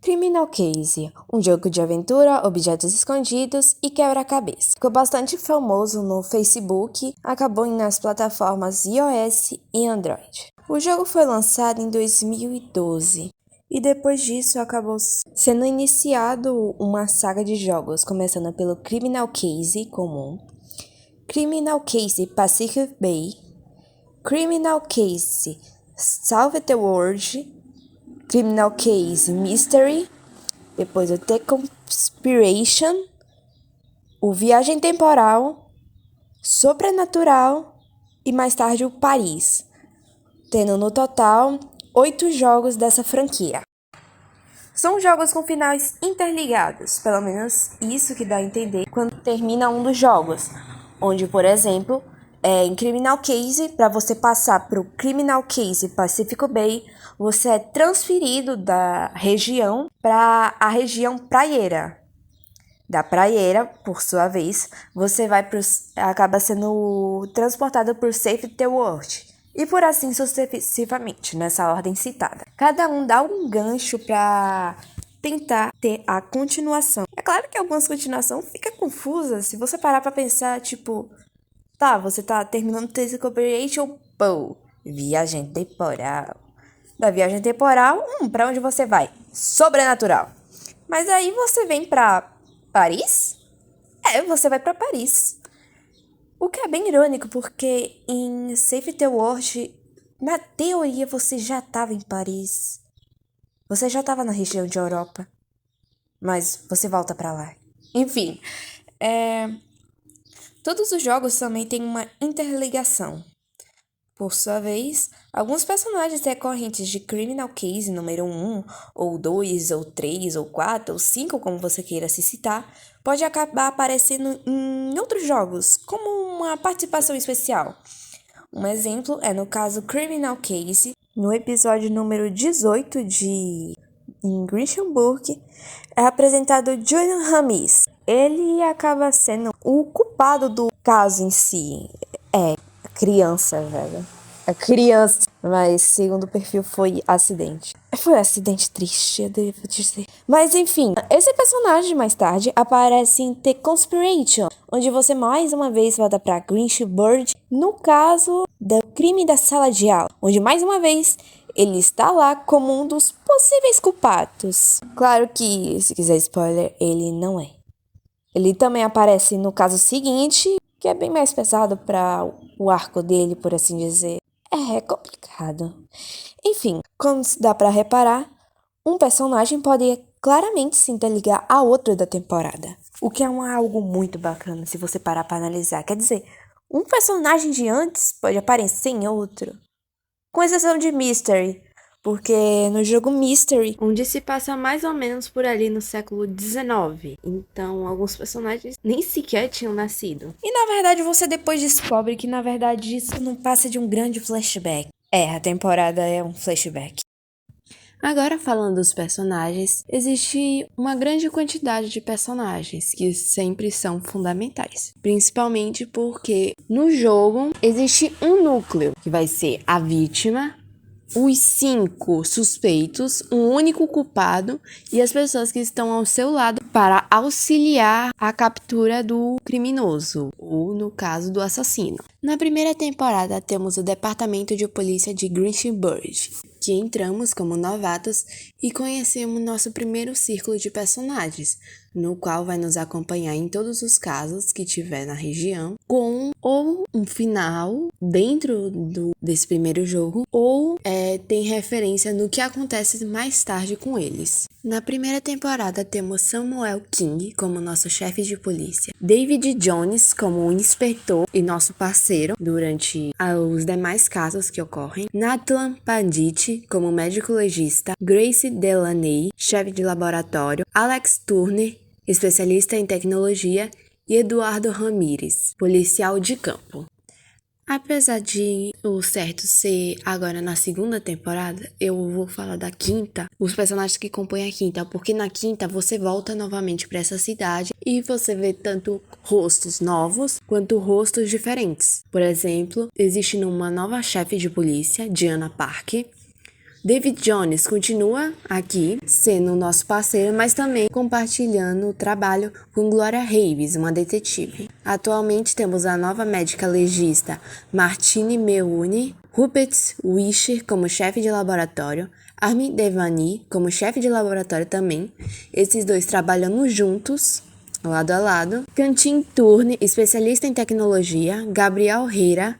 Criminal Case, um jogo de aventura, objetos escondidos e quebra-cabeça. Ficou bastante famoso no Facebook, acabou nas plataformas iOS e Android. O jogo foi lançado em 2012 e depois disso acabou sendo iniciado uma saga de jogos, começando pelo Criminal Case comum, Criminal Case Pacific Bay, Criminal Case Solve the World, Criminal Case Mystery, depois o The Conspiration, o Viagem Temporal, Sobrenatural e mais tarde o Paris, tendo no total 8 jogos dessa franquia. São jogos com finais interligados, pelo menos isso que dá a entender quando termina um dos jogos, onde, por exemplo, em Criminal Case, para você passar para o Criminal Case Pacific Bay, você é transferido da região para a região praieira. Da praieira, por sua vez, você acaba sendo transportado por Save the World. E por assim sucessivamente, nessa ordem citada. Cada um dá um gancho para tentar ter a continuação. É claro que algumas continuações ficam confusas se você parar para pensar, tipo... Tá, você tá terminando The Corporation, pô, viagem temporal. Da viagem temporal, pra onde você vai? Sobrenatural. Mas aí você vem pra Paris? Você vai pra Paris. O que é bem irônico, porque em Save the World, na teoria, você já tava em Paris. Você já tava na região de Europa. Mas você volta pra lá. Enfim, todos os jogos também têm uma interligação. Por sua vez, alguns personagens recorrentes de Criminal Case número 1, ou 2, ou 3, ou 4, ou 5, como você queira se citar, pode acabar aparecendo em outros jogos, como uma participação especial. Um exemplo é no caso Criminal Case, no episódio número 18 de Grishamburg, é apresentado Julian Ramis. Ele acaba sendo o culpado do caso em si. Criança, velho. A criança. Mas, segundo o perfil, foi acidente. Foi um acidente triste, eu devo dizer. Mas, enfim, esse personagem, mais tarde, aparece em The Conspiration, onde você, mais uma vez, volta pra Grinchburg, no caso do crime da sala de aula, onde, mais uma vez, ele está lá como um dos possíveis culpados. Claro que, se quiser spoiler, ele não é. Ele também aparece no caso seguinte, que é bem mais pesado para o arco dele, por assim dizer. É complicado. Enfim, como dá para reparar, um personagem pode claramente se interligar a outro da temporada. O que é algo muito bacana se você parar para analisar. Quer dizer, um personagem de antes pode aparecer em outro. Com exceção de Mystery. Porque no jogo Mystery, onde se passa mais ou menos por ali no século XIX. Então, alguns personagens nem sequer tinham nascido. E na verdade, você depois descobre que na verdade isso não passa de um grande flashback. A temporada é um flashback. Agora, falando dos personagens, existe uma grande quantidade de personagens que sempre são fundamentais. Principalmente porque no jogo existe um núcleo, que vai ser a vítima, os 5 suspeitos, um único culpado e as pessoas que estão ao seu lado para auxiliar a captura do criminoso, ou no caso do assassino. Na primeira temporada temos o departamento de polícia de Grinchburg, que entramos como novatos e conhecemos nosso primeiro círculo de personagens, no qual vai nos acompanhar em todos os casos que tiver na região, com ou um final dentro desse primeiro jogo, ou tem referência no que acontece mais tarde com eles. Na primeira temporada temos Samuel King como nosso chefe de polícia, David Jones como o inspetor e nosso parceiro durante os demais casos que ocorrem, Nathan Pandit como médico legista, Grace Delaney, chefe de laboratório, Alex Turner, especialista em tecnologia, e Eduardo Ramírez, policial de campo. Apesar de o certo ser agora na segunda temporada, eu vou falar da quinta, os personagens que compõem a quinta, porque na quinta você volta novamente para essa cidade e você vê tanto rostos novos quanto rostos diferentes. Por exemplo, existe uma nova chefe de polícia, Diana Parker, David Jones continua aqui sendo nosso parceiro, mas também compartilhando o trabalho com Gloria Reeves, uma detetive. Atualmente temos a nova médica legista Martine Meuni, Rupert Wisher como chefe de laboratório, Armin Devani como chefe de laboratório também. Esses dois trabalhando juntos, lado a lado. Quentin Turne, especialista em tecnologia, Gabriel Reira,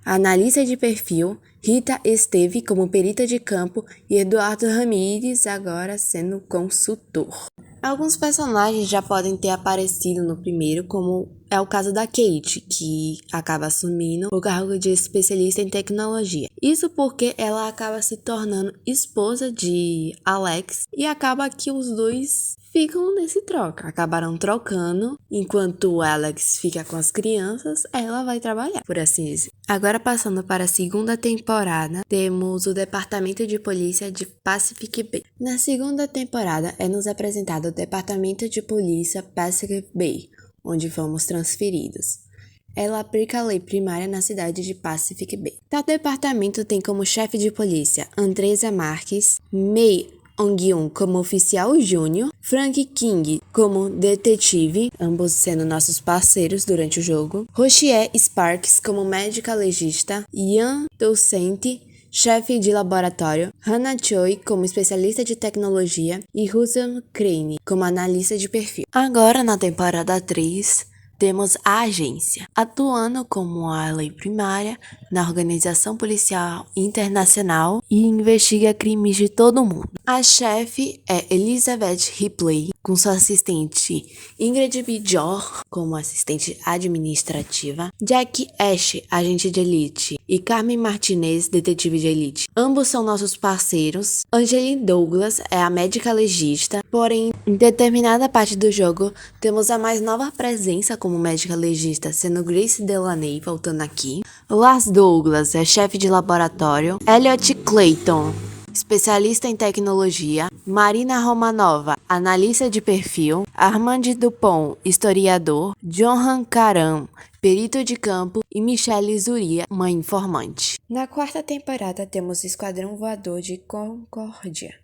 analista de perfil, Rita Esteve como perita de campo e Eduardo Ramírez agora sendo consultor. Alguns personagens já podem ter aparecido no primeiro, como é o caso da Kate, que acaba assumindo o cargo de especialista em tecnologia. Isso porque ela acaba se tornando esposa de Alex e acaba que os dois ficam nesse troca. Acabaram trocando, enquanto o Alex fica com as crianças, ela vai trabalhar, por assim dizer. Agora passando para a segunda temporada, temos o Departamento de Polícia de Pacific Bay. Na segunda temporada é nos apresentado o Departamento de Polícia Pacific Bay, onde fomos transferidos. Ela aplica a lei primária na cidade de Pacific Bay. Tal departamento tem como chefe de polícia Andresa Marques, Mei Ong-yun como oficial júnior, Frank King como detetive, ambos sendo nossos parceiros durante o jogo, Rochie Sparks como médica legista, Ian Docente, chefe de laboratório, Hannah Choi como especialista de tecnologia e Russell Crane como analista de perfil. Agora, na temporada 3, temos a agência, atuando como a lei primária na Organização Policial Internacional e investiga crimes de todo mundo. A chefe é Elizabeth Ripley, com sua assistente Ingrid Bjor como assistente administrativa, Jack Ash, agente de elite, e Carmen Martinez, detetive de elite. Ambos são nossos parceiros. Angeline Douglas é a médica legista, porém, em determinada parte do jogo, temos a mais nova presença como médica legista, sendo Grace Delaney, voltando aqui. Lars Douglas é chefe de laboratório. Elliot Clayton, especialista em tecnologia. Marina Romanova, analista de perfil. Armand Dupont, historiador. Johan Karam, perito de campo, e Michelle Zuria, uma informante. Na quarta temporada temos o Esquadrão Voador de Concórdia,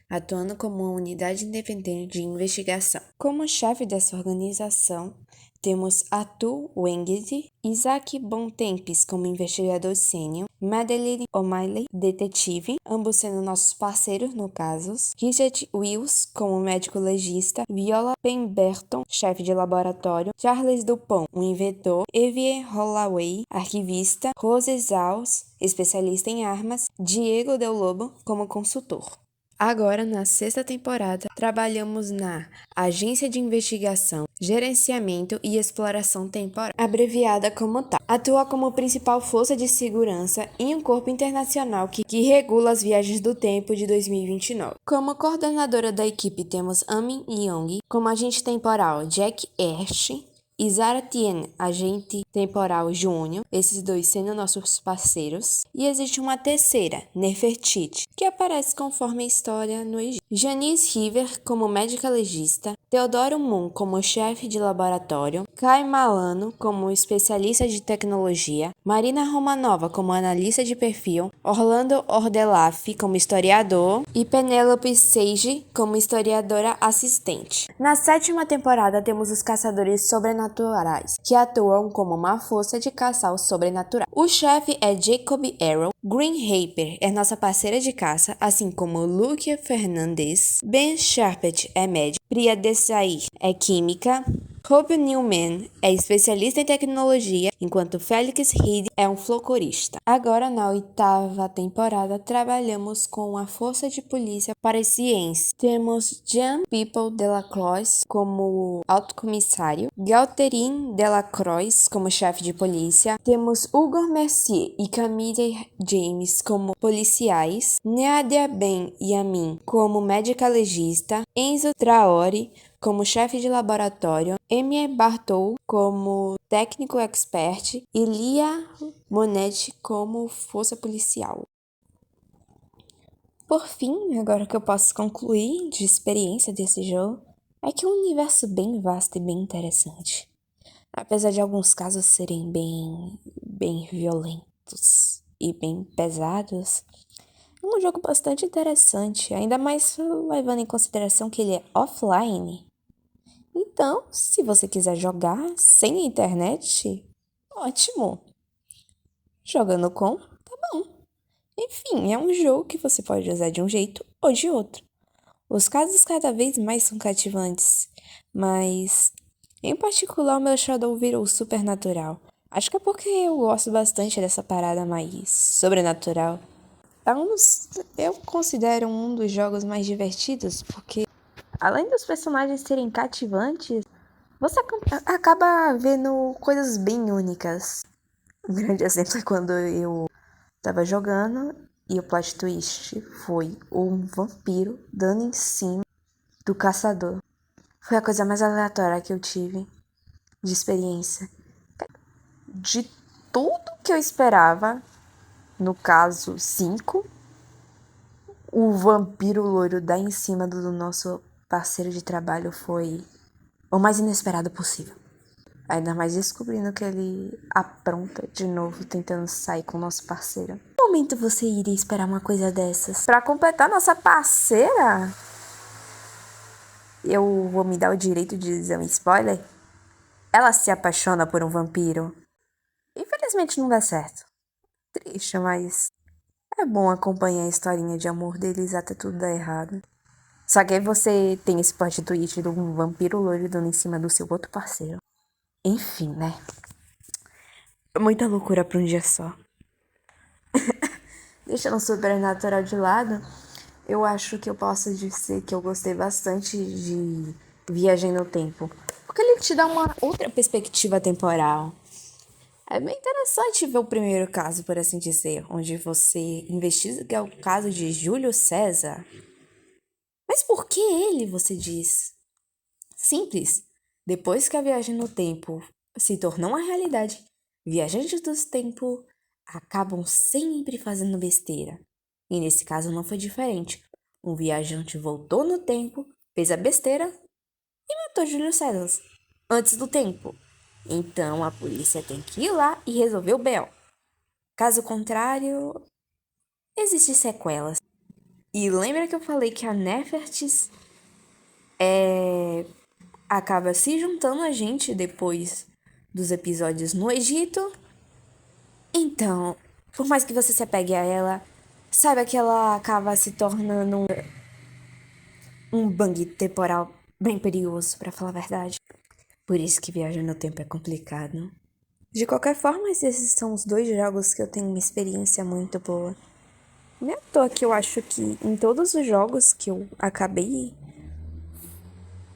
atuando como uma unidade independente de investigação. Como chefe dessa organização, temos Atul Wengedi, Isaac Bontempis como investigador sênior, Madeleine O'Malley, detetive, ambos sendo nossos parceiros no caso, Richard Wills como médico legista, Viola Pemberton, chefe de laboratório, Charles Dupont, um inventor, Evie Holloway, arquivista, Rose Zals, especialista em armas, Diego Del Lobo como consultor. Agora, na sexta temporada, trabalhamos na Agência de Investigação, Gerenciamento e Exploração Temporal, abreviada como tal. Atua como principal força de segurança em um corpo internacional que regula as viagens do tempo de 2029. Como coordenadora da equipe temos Amin Young, como agente temporal Jack Ash, e Zara Tien, agente temporal júnior, esses dois sendo nossos parceiros. E existe uma terceira, Nefertiti, que aparece conforme a história no Egito. Janice River como médica legista, Teodoro Moon como chefe de laboratório, Kai Malano como especialista de tecnologia, Marina Romanova como analista de perfil, Orlando Ordelaf como historiador e Penelope Sage como historiadora assistente. Na sétima temporada temos os caçadores sobrenaturais, que atuam como uma força de caçar o sobrenatural. O chefe é Jacob Arrow, Green Harper é nossa parceira de caça, assim como Luke Fernandes, Ben Sharpet é médico, Priya Desai é química, Hope Newman é especialista em tecnologia, enquanto Felix Reed é um folclorista. Agora, na oitava temporada, trabalhamos com a Força de Polícia Parisiense. Temos Jean People Delacroix como alto comissário, Galterine Delacroix como chefe de polícia, temos Hugo Mercier e Camille James como policiais, Nadia Ben Yamin como médica legista, Enzo Traore como chefe de laboratório, Emie Bartou como técnico expert e Lia Monetti como força policial. Por fim, agora que eu posso concluir de experiência desse jogo, é que é um universo bem vasto e bem interessante. Apesar de alguns casos serem bem violentos e bem pesados, eu um jogo bastante interessante, ainda mais levando em consideração que ele é offline. Então, se você quiser jogar sem internet, ótimo. Jogando com, tá bom. Enfim, é um jogo que você pode usar de um jeito ou de outro. Os casos cada vez mais são cativantes, mas em particular o meu Shadow virou supernatural. Acho que é porque eu gosto bastante dessa parada mais sobrenatural. Eu considero um dos jogos mais divertidos, porque além dos personagens serem cativantes, você acaba vendo coisas bem únicas. Um grande exemplo é quando eu tava jogando e o plot twist foi um vampiro dando em cima do caçador. Foi a coisa mais aleatória que eu tive de experiência. De tudo que eu esperava, no caso 5, o vampiro loiro dar em cima do nosso parceiro de trabalho foi o mais inesperado possível. Ainda mais descobrindo que ele apronta de novo tentando sair com o nosso parceiro. Que momento você iria esperar uma coisa dessas? Pra completar nossa parceira? Eu vou me dar o direito de dizer um spoiler? Ela se apaixona por um vampiro. Infelizmente não dá certo. Triste, mas é bom acompanhar a historinha de amor deles até tudo dar errado. Só que aí você tem esse plot twist de um vampiro loiro dando em cima do seu outro parceiro. Enfim, né? Muita loucura pra um dia só. Deixando o sobrenatural de lado, eu acho que eu posso dizer que eu gostei bastante de Viagem no Tempo. Porque ele te dá uma outra perspectiva temporal. É bem interessante ver o primeiro caso, por assim dizer, onde você investiga o caso de Júlio César. Mas por que ele, você diz? Simples. Depois que a viagem no tempo se tornou uma realidade, viajantes do tempo acabam sempre fazendo besteira. E nesse caso não foi diferente. Um viajante voltou no tempo, fez a besteira e matou Júlio César antes do tempo. Então a polícia tem que ir lá e resolver o B.O. Caso contrário, existem sequelas. E lembra que eu falei que a Nefertis acaba se juntando a gente depois dos episódios no Egito? Então, por mais que você se apegue a ela, saiba que ela acaba se tornando um bang temporal bem perigoso, pra falar a verdade. Por isso que viajar no tempo é complicado. De qualquer forma, esses são os dois jogos que eu tenho uma experiência muito boa. Não é à toa que eu acho que em todos os jogos que eu acabei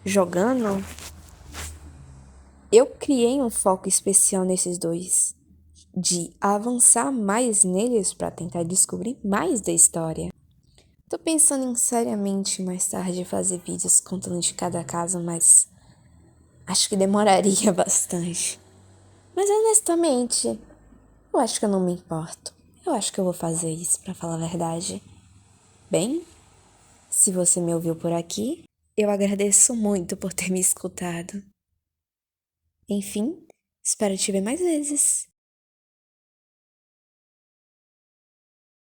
jogando, eu criei um foco especial nesses dois, de avançar mais neles para tentar descobrir mais da história. Tô pensando em seriamente mais tarde fazer vídeos contando de cada caso, mas acho que demoraria bastante. Mas honestamente, eu acho que eu não me importo. Eu acho que eu vou fazer isso, pra falar a verdade. Bem, se você me ouviu por aqui, eu agradeço muito por ter me escutado. Enfim, espero te ver mais vezes.